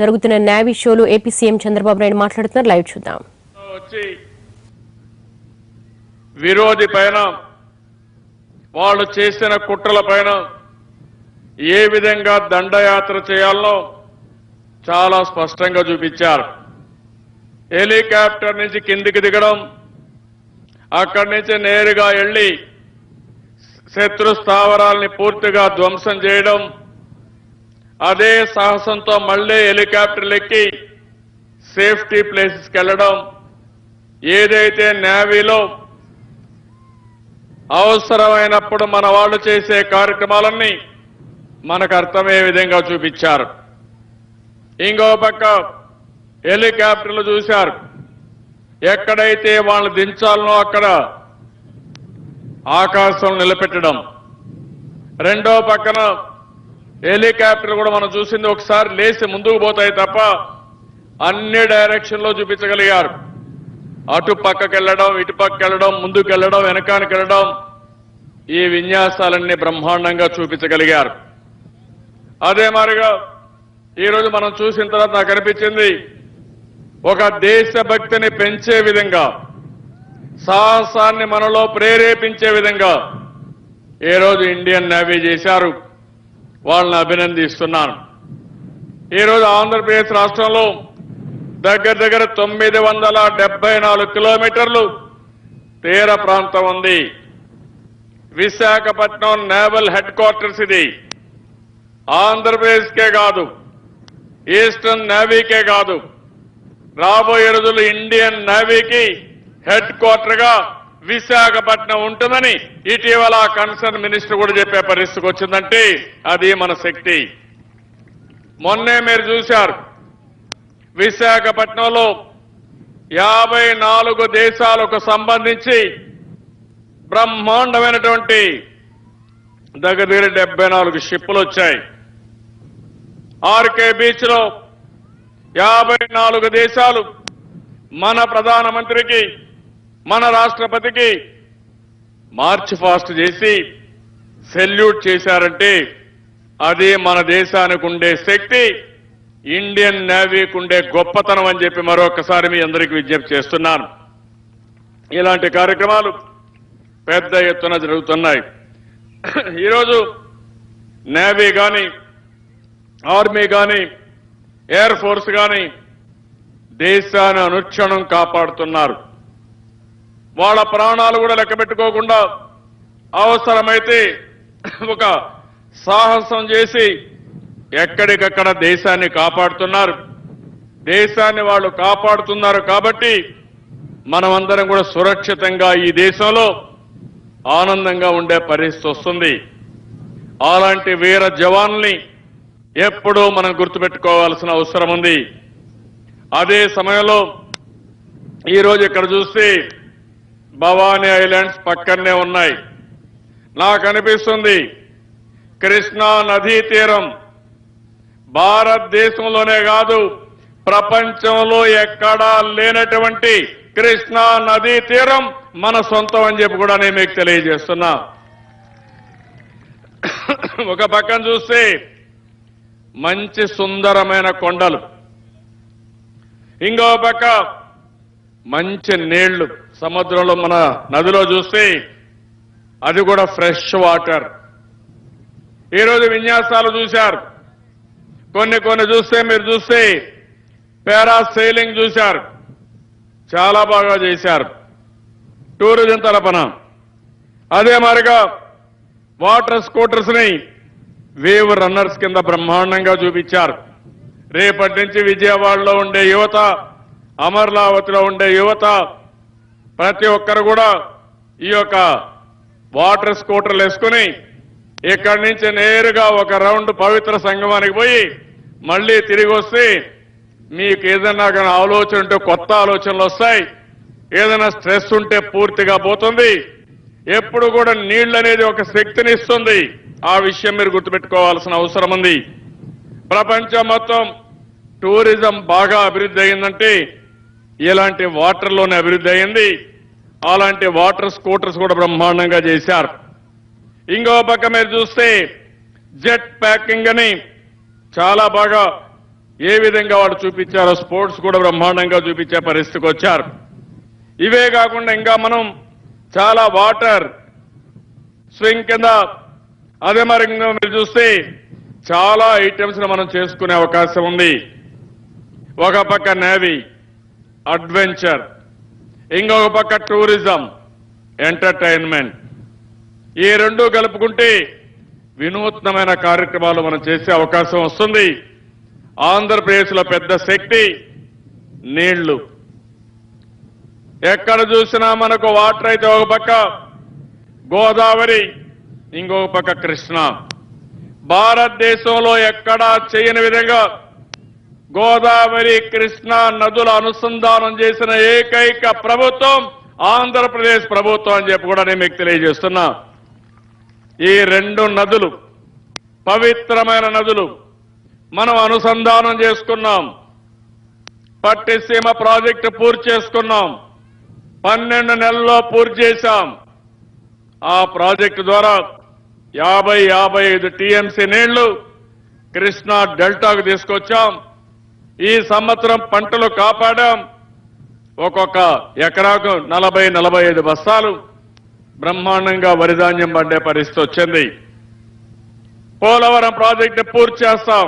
జరుగుతున్న నేవీ షోలో AP CM Chandrababu Naidu మాట్లాడుతున్నారు. లైవ్ చూద్దాం. విరోధి పైన వాళ్ళు చేసిన కుట్రల పైన ఏ విధంగా దండయాత్ర చేయాలో చాలా స్పష్టంగా చూపించారు. హెలికాప్టర్ నుంచి కిందికి దిగడం, అక్కడి నుంచి నేరుగా వెళ్లి శత్రు స్థావరాల్ని పూర్తిగా ధ్వంసం చేయడం, అదే సాహసంతో మళ్లీ హెలికాప్టర్లు ఎక్కి సేఫ్టీ ప్లేసెస్కి వెళ్లడం, ఏదైతే నేవీలో అవసరమైనప్పుడు మన వాళ్ళు చేసే కార్యక్రమాలన్నీ మనకు అర్థమయ్యే విధంగా చూపించారు. ఇంకో పక్క హెలికాప్టర్లు చూశారు, ఎక్కడైతే వాళ్ళు దించాలనో అక్కడ ఆకాశం నిలబెట్టడం. రెండో పక్కన హెలికాప్టర్ కూడా మనం చూసింది ఒకసారి లేచి ముందుకు పోతాయి తప్ప అన్ని డైరెక్షన్లో చూపించగలిగారు. అటు పక్కకి వెళ్ళడం, ఇటు పక్కకి వెళ్ళడం, ముందుకు వెళ్ళడం, వెనకానికి వెళ్ళడం, ఈ విన్యాసాలన్నీ బ్రహ్మాండంగా చూపించగలిగారు. అదే మాదిరిగా ఈరోజు మనం చూసిన తర్వాత నాకు అనిపించింది, ఒక దేశభక్తిని పెంచే విధంగా, సాహసాన్ని మనలో ప్రేరేపించే విధంగా ఈరోజు ఇండియన్ నేవీ చేశారు. వాళ్ళని అభినందిస్తున్నాను. ఈరోజు ఆంధ్రప్రదేశ్ రాష్ట్రంలో దగ్గర దగ్గర 974 కిలోమీటర్లు తీర ప్రాంతం ఉంది. విశాఖపట్నం నేవల్ హెడ్ క్వార్టర్స్ ఇది. ఆంధ్రప్రదేశ్కే కాదు, ఈస్టర్న్ నేవీకే కాదు, రాబోయే రోజులు ఇండియన్ నేవీకి హెడ్ క్వార్టర్ గా విశాఖపట్నం ఉంటుందని ఇటీవల కన్సర్న్ మినిస్టర్ కూడా చెప్పే పరిస్థితికి వచ్చిందంటే అది మన శక్తి. మొన్నే మీరు చూశారు, విశాఖపట్నంలో 54 దేశాలకు సంబంధించి బ్రహ్మాండమైనటువంటి దగ్గర దగ్గర 74 షిప్పులు వచ్చాయి. ఆర్కే బీచ్ లో 54 దేశాలు మన ప్రధానమంత్రికి, మన రాష్ట్రపతికి మార్చ్ ఫాస్ట్ చేసి సెల్యూట్ చేశారంటే అది మన దేశానికి ఉండే శక్తి, ఇండియన్ నేవీకి ఉండే గొప్పతనం అని చెప్పి మరొకసారి మీ అందరికీ విజ్ఞప్తి చేస్తున్నాను. ఇలాంటి కార్యక్రమాలు పెద్ద ఎత్తున జరుగుతున్నాయి. ఈరోజు నేవీ కానీ, ఆర్మీ కానీ, ఎయిర్ ఫోర్స్ కానీ దేశాన్ని అనుక్షణం కాపాడుతున్నారు. వాళ్ళ ప్రాణాలు కూడా లెక్క పెట్టుకోకుండా అవసరమైతే ఒక సాహసం చేసి ఎక్కడికక్కడ దేశాన్ని కాపాడుతున్నారు. దేశాన్ని వాళ్ళు కాపాడుతున్నారు కాబట్టి మనమందరం కూడా సురక్షితంగా ఈ దేశంలో ఆనందంగా ఉండే పరిస్థితి వస్తుంది. అలాంటి వీర జవాన్లని ఎప్పుడూ మనం గుర్తుపెట్టుకోవాల్సిన అవసరం ఉంది. అదే సమయంలో ఈరోజు ఇక్కడ చూస్తే భవానీ ఐలాండ్స్ పక్కనే ఉన్నాయి. నాకు అనిపిస్తుంది కృష్ణా నదీ తీరం భారతదేశంలోనే కాదు ప్రపంచంలో ఎక్కడా లేనటువంటి కృష్ణా నదీ తీరం మన సొంతం అని చెప్పి కూడా నేను మీకు తెలియజేస్తున్నా. ఒక పక్కన చూస్తే మంచి సుందరమైన కొండలు, ఇంకో పక్క మంచి నీళ్లు సముద్రంలో, మన నదిలో చూస్తే అది కూడా ఫ్రెష్ వాటర్. ఈరోజు విన్యాసాలు చూశారు, కొన్ని చూస్తే మీరు చూస్తే పారాసైలింగ్ చూశారు, చాలా బాగా చేశారు టూరిజం తరపున. అదే మాదిరిగా వాటర్ స్కూటర్స్ ని వేవ్ రన్నర్స్ కింద బ్రహ్మాండంగా చూపించారు. రేపటి నుంచి విజయవాడలో ఉండే యువత, అమర్లావతిలో ఉండే యువత ప్రతి ఒక్కరు కూడా ఈ యొక్క వాటర్ స్కూటర్లు వేసుకుని ఇక్కడి నుంచి నేరుగా ఒక రౌండ్ పవిత్ర సంగమానికి పోయి మళ్ళీ తిరిగి వస్తే మీకు ఏదైనా కానీ ఆలోచన ఉంటే కొత్త ఆలోచనలు వస్తాయి, ఏదైనా స్ట్రెస్ ఉంటే పూర్తిగా పోతుంది. ఎప్పుడు కూడా నీళ్లు అనేది ఒక శక్తిని ఇస్తుంది. ఆ విషయం మీరు గుర్తుపెట్టుకోవాల్సిన అవసరం ఉంది. ప్రపంచం మొత్తం టూరిజం బాగా అభివృద్ధి అయిందంటే ఇలాంటి వాటర్లోనే అభివృద్ధి అయింది. అలాంటి వాటర్ స్కూటర్స్ కూడా బ్రహ్మాండంగా చేశారు. ఇంకో పక్క మీరు చూస్తే జెట్ ప్యాకింగ్ అని చాలా బాగా ఏ విధంగా వాళ్ళు చూపించారో స్పోర్ట్స్ కూడా బ్రహ్మాండంగా చూపించే పరిస్థితికి వచ్చారు. ఇవే కాకుండా ఇంకా మనం చాలా వాటర్ స్వింగ్ కింద అదే మరి మీరు చూస్తే చాలా ఐటమ్స్ మనం చేసుకునే అవకాశం ఉంది. ఒక పక్క నేవీ అడ్వెంచర్, ఇంకొక పక్క టూరిజం ఎంటర్టైన్మెంట్, ఈ రెండు కలుపుకుంటే వినూత్నమైన కార్యక్రమాలు మనం చేసే అవకాశం వస్తుంది. ఆంధ్రప్రదేశ్లో పెద్ద శక్తి నీళ్లు. ఎక్కడ చూసినా మనకు వాటర్ అయితే ఒక పక్క గోదావరి, ఇంకొక పక్క కృష్ణ. భారతదేశంలో ఎక్కడా చేయని విధంగా గోదావరి కృష్ణ నదుల అనుసంధానం చేసిన ఏకైక ప్రభుత్వం ఆంధ్రప్రదేశ్ ప్రభుత్వం అని చెప్పి కూడా నేను మీకు తెలియజేస్తున్నా. ఈ రెండు నదులు పవిత్రమైన నదులు మనం అనుసంధానం చేసుకున్నాం. పట్టిసీమ ప్రాజెక్టు పూర్తి చేసుకున్నాం. 12 నెలల్లో పూర్తి చేశాం. ఆ ప్రాజెక్టు ద్వారా 50-55 టీఎంసీ నీళ్లు కృష్ణా డెల్టాకు తీసుకొచ్చాం. ఈ సంవత్సరం పంటలు కాపాడాం. ఒక్కొక్క ఎకరాకు 40-45 బస్తాలు బ్రహ్మాండంగా వరిధాన్యం పండే పరిస్థితి వచ్చింది. పోలవరం ప్రాజెక్టు పూర్తి చేస్తాం.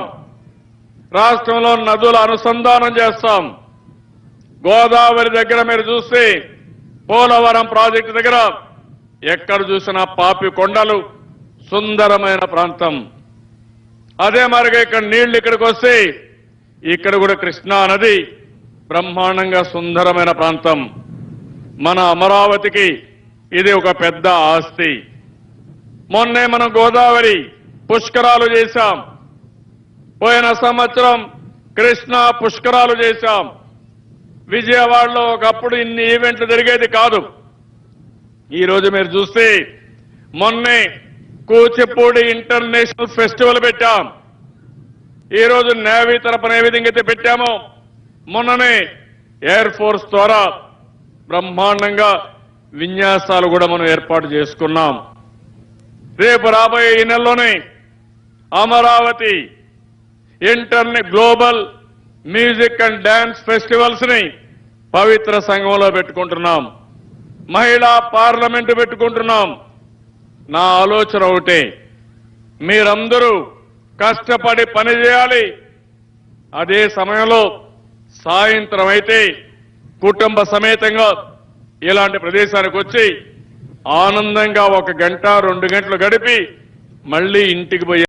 రాష్ట్రంలో నదుల అనుసంధానం చేస్తాం. గోదావరి దగ్గర మీరు చూస్తే పోలవరం ప్రాజెక్టు దగ్గర ఎక్కడ చూసినా పాపి కొండలు, సుందరమైన ప్రాంతం. అదే మరిగా ఇక్కడ నీళ్లు ఇక్కడికి వస్తే ఇక్కడ కూడా కృష్ణా నది బ్రహ్మాండంగా సుందరమైన ప్రాంతం. మన అమరావతికి ఇది ఒక పెద్ద ఆస్తి. మొన్నే మనం గోదావరి పుష్కరాలు చేశాం. పోయిన సంవత్సరం కృష్ణా పుష్కరాలు చేశాం. విజయవాడలో ఒకప్పుడు ఇన్ని ఈవెంట్లు జరిగేది కాదు. ఈ రోజు మీరు చూస్తే మొన్నే కూచిపూడి ఇంటర్నేషనల్ ఫెస్టివల్ పెట్టాం. ఈ రోజు నేవీ తరపున ఏ విధంగా అయితే పెట్టామో మొన్ననే ఎయిర్ ఫోర్స్ ద్వారా బ్రహ్మాండంగా విన్యాసాలు కూడా మనం ఏర్పాటు చేసుకున్నాం. రేపు రాబోయే ఈ నెలలోనే Amaravati global music and dance festivals ని పవిత్ర సంఘంలో పెట్టుకుంటున్నాం. మహిళా పార్లమెంటు పెట్టుకుంటున్నాం. నా ఆలోచన ఒకటే, మీరందరూ కష్టపడి పని చేయాలి. అదే సమయంలో సాయంత్రం అయితే కుటుంబ సమేతంగా ఇలాంటి ప్రదేశానికి వచ్చి ఆనందంగా 1 గంట 2 గంటలు గడిపి మళ్ళీ ఇంటికి పోయే